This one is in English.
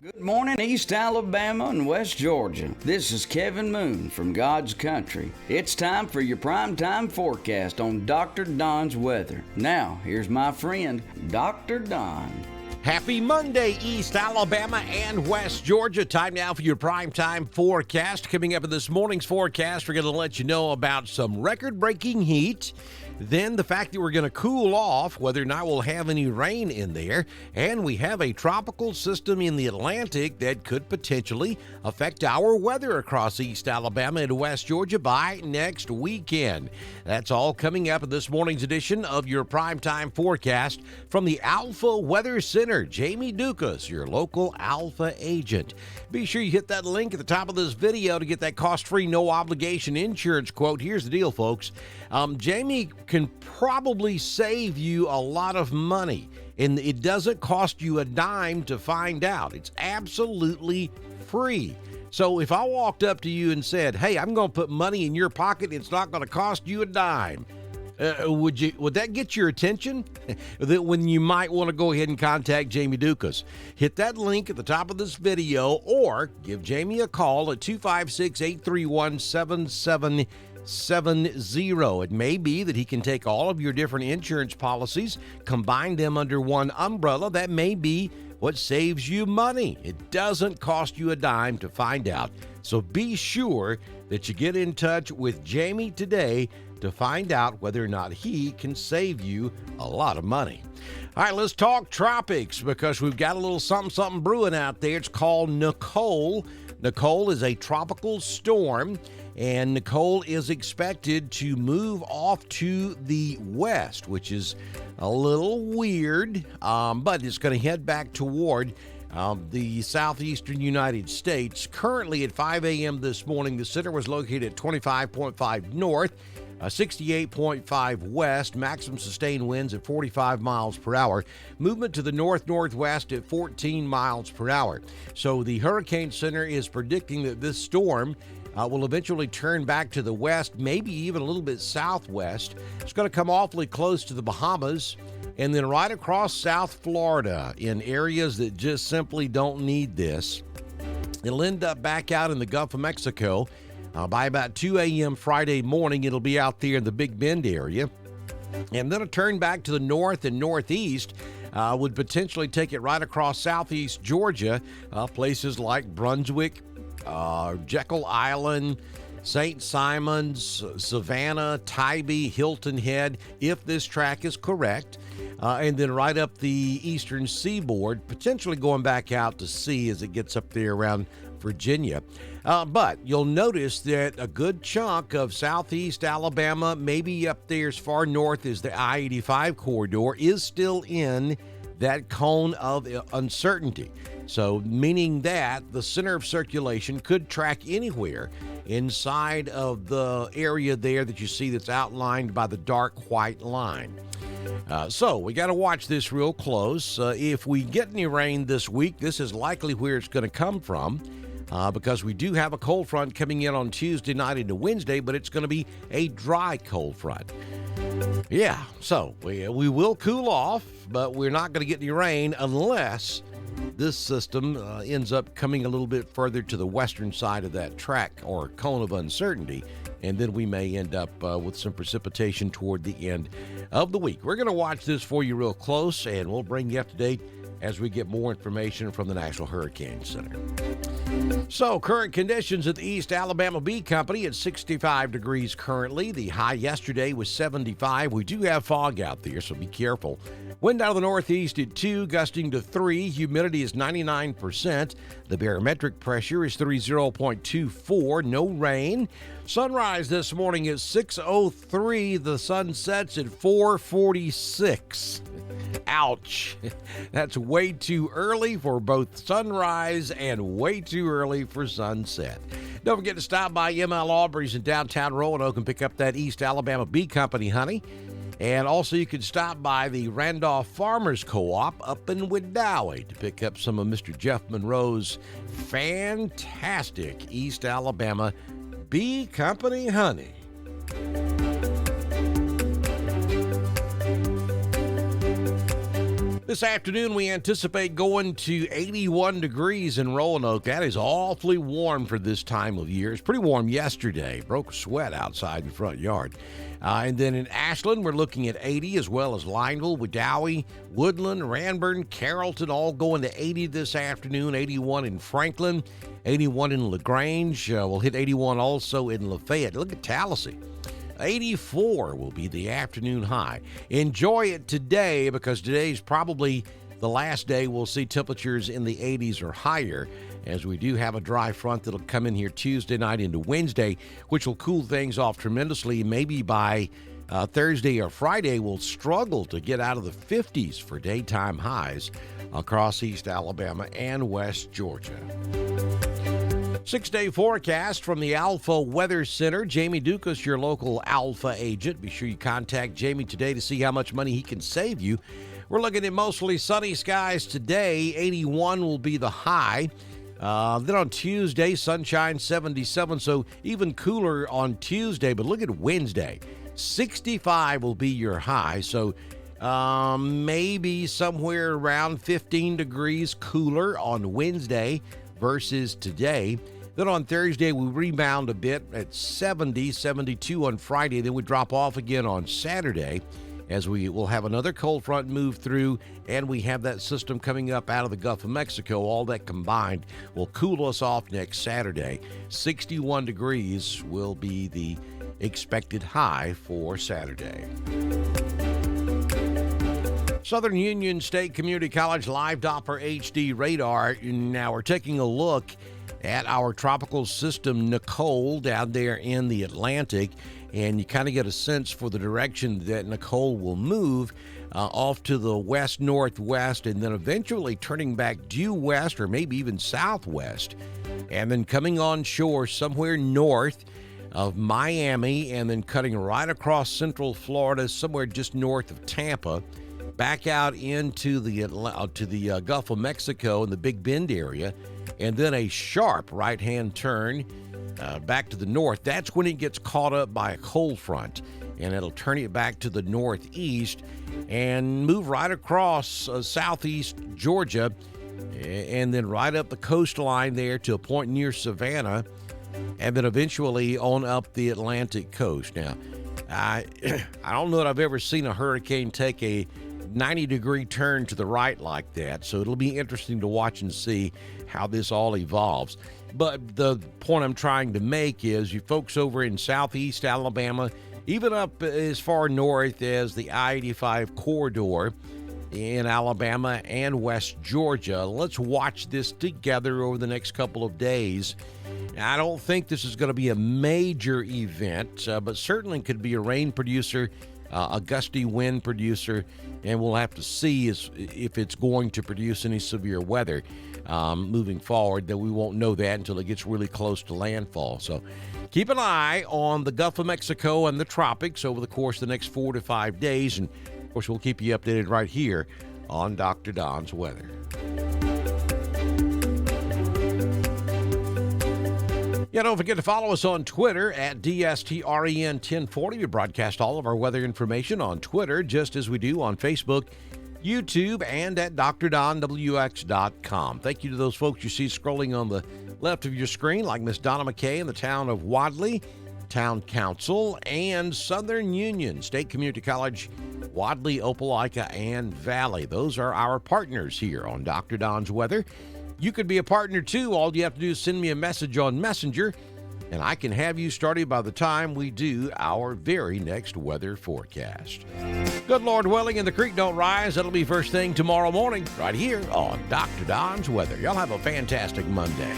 Good morning, East Alabama and West Georgia. This is Kevin Moon from God's Country. It's time for your primetime forecast on Dr. Don's weather. Now, here's my friend, Dr. Don. Happy Monday, East Alabama and West Georgia. Time now for your primetime forecast. Coming up in this morning's forecast, we're going to let you know about some record-breaking heat. Then the fact that we're going to cool off, whether or not we'll have any rain in there. And we have a tropical system in the Atlantic that could potentially affect our weather across East Alabama and West Georgia by next weekend. That's all coming up in this morning's edition of your primetime forecast from the Alpha Weather Center. Jamie Dukas, your local Alpha agent. Be sure you hit that link at the top of this video to get that cost-free, no-obligation insurance quote. Here's the deal, folks. Jamie can probably save you a lot of money, and it doesn't cost you a dime to find out. It's absolutely free. So if I walked up to you and said, hey, I'm going to put money in your pocket, it's not going to cost you a dime, would that get your attention? That when you might want to go ahead and contact Jamie Dukas. Hit that link at the top of this video or give Jamie a call at 256-831-7770. It may be that he can take all of your different insurance policies, combine them under one umbrella. That may be what saves you money. It doesn't cost you a dime to find out. So be sure that you get in touch with Jamie today to find out whether or not he can save you a lot of money. All right, let's talk tropics because we've got a little something brewing out there. It's called Nicole. Nicole is a tropical storm, and Nicole is expected to move off to the west, which is a little weird, but it's going to head back toward the southeastern United States. Currently at 5 a.m. this morning, the center was located at 25.5 north, 68.5 west, maximum sustained winds at 45 miles per hour, movement to the north-northwest at 14 miles per hour. So the Hurricane Center is predicting that this storm will eventually turn back to the west, maybe even a little bit southwest. It's going to come awfully close to the Bahamas and then right across South Florida in areas that just simply don't need this. It'll end up back out in the Gulf of Mexico. By about 2 a.m. Friday morning, it'll be out there in the Big Bend area. And then a turn back to the north and northeast would potentially take it right across southeast Georgia, places like Brunswick, Jekyll Island, St. Simons, Savannah, Tybee, Hilton Head, if this track is correct. And then right up the eastern seaboard, potentially going back out to sea as it gets up there around Virginia. But you'll notice that a good chunk of southeast Alabama, maybe up there as far north as the I-85 corridor, is still in that cone of uncertainty. So meaning that the center of circulation could track anywhere inside of the area there that you see that's outlined by the dark white line. So we got to watch this real close. If we get any rain this week, this is likely where it's going to come from. Because we do have a cold front coming in on Tuesday night into Wednesday, but it's going to be a dry cold front. Yeah, so we will cool off, but we're not going to get any rain unless this system ends up coming a little bit further to the western side of that track or cone of uncertainty, and then we may end up with some precipitation toward the end of the week. We're going to watch this for you real close, and we'll bring you up to date as we get more information from the National Hurricane Center. So, current conditions at the East Alabama Bee Company at 65 degrees currently. The high yesterday was 75. We do have fog out there, so be careful. Wind out of the northeast at 2, gusting to 3. Humidity is 99%. The barometric pressure is 30.24. No rain. Sunrise this morning is 6:03. The sun sets at 4:46. Ouch. That's way too early for both sunrise and way too early for sunset. Don't forget to stop by ML Aubrey's in downtown Roanoke and pick up that East Alabama Bee Company honey. And also you can stop by the Randolph Farmers Co-op up in Wedowee to pick up some of Mr. Jeff Monroe's fantastic East Alabama Bee Company honey. This afternoon, we anticipate going to 81 degrees in Roanoke. That is awfully warm for this time of year. It's pretty warm yesterday. Broke a sweat outside the front yard. And then in Ashland, we're looking at 80, as well as Lineville, Wedowee, Woodland, Ranburne, Carrollton, all going to 80 this afternoon. 81 in Franklin, 81 in LaGrange. We'll hit 81 also in Lafayette. Look at Tallahassee. 84 will be the afternoon high. Enjoy it today, because today's probably the last day we'll see temperatures in the 80s or higher, as we do have a dry front that'll come in here Tuesday night into Wednesday, which will cool things off tremendously. Maybe by Thursday or Friday, we'll struggle to get out of the 50s for daytime highs across East Alabama and West Georgia. 6-day forecast from the Alpha Weather Center. Jamie Dukas, your local Alpha agent. Be sure you contact Jamie today to see how much money he can save you. We're looking at mostly sunny skies today. 81 will be the high. Then on Tuesday, sunshine, 77, so even cooler on Tuesday. But look at Wednesday. 65 will be your high, so maybe somewhere around 15 degrees cooler on Wednesday versus today. Then on Thursday, we rebound a bit at 70, 72 on Friday. Then we drop off again on Saturday, as we will have another cold front move through, and we have that system coming up out of the Gulf of Mexico. All that combined will cool us off next Saturday. 61 degrees will be the expected high for Saturday. Southern Union State Community College Live Doppler HD radar. Now we're taking a look at our tropical system Nicole down there in the Atlantic, and you kind of get a sense for the direction that Nicole will move off to the west-northwest, and then eventually turning back due west or maybe even southwest, and then coming on shore somewhere north of Miami, and then cutting right across central Florida, somewhere just north of Tampa, back out into the Gulf of Mexico and the Big Bend area, and then a sharp right-hand turn back to the north. That's when it gets caught up by a cold front, and it'll turn it back to the northeast and move right across southeast Georgia, and then right up the coastline there to a point near Savannah, and then eventually on up the Atlantic coast. Now, I don't know that I've ever seen a hurricane take a 90-degree turn to the right like that, so it'll be interesting to watch and see how this all evolves. But the point I'm trying to make is, you folks over in southeast Alabama, even up as far north as the I-85 corridor in Alabama and West Georgia, let's watch this together over the next couple of days. I don't think this is going to be a major event, but certainly could be a rain producer, a gusty wind producer, and we'll have to see if it's going to produce any severe weather moving forward. That we won't know that until it gets really close to landfall. So keep an eye on the Gulf of Mexico and the tropics over the course of the next 4 to 5 days, and of course we'll keep you updated right here on Dr. Don's Weather. Yeah, don't forget to follow us on Twitter at DSTREN1040. We broadcast all of our weather information on Twitter, just as we do on Facebook, YouTube, and at DrDonWX.com. Thank you to those folks you see scrolling on the left of your screen, like Miss Donna McKay in the town of Wadley, Town Council, and Southern Union State Community College, Wadley, Opelika, and Valley. Those are our partners here on Dr. Don's Weather. You could be a partner too. All you have to do is send me a message on Messenger, and I can have you started by the time we do our very next weather forecast. Good Lord willing, and the creek don't rise. That'll be first thing tomorrow morning right here on Dr. Don's Weather. Y'all have a fantastic Monday.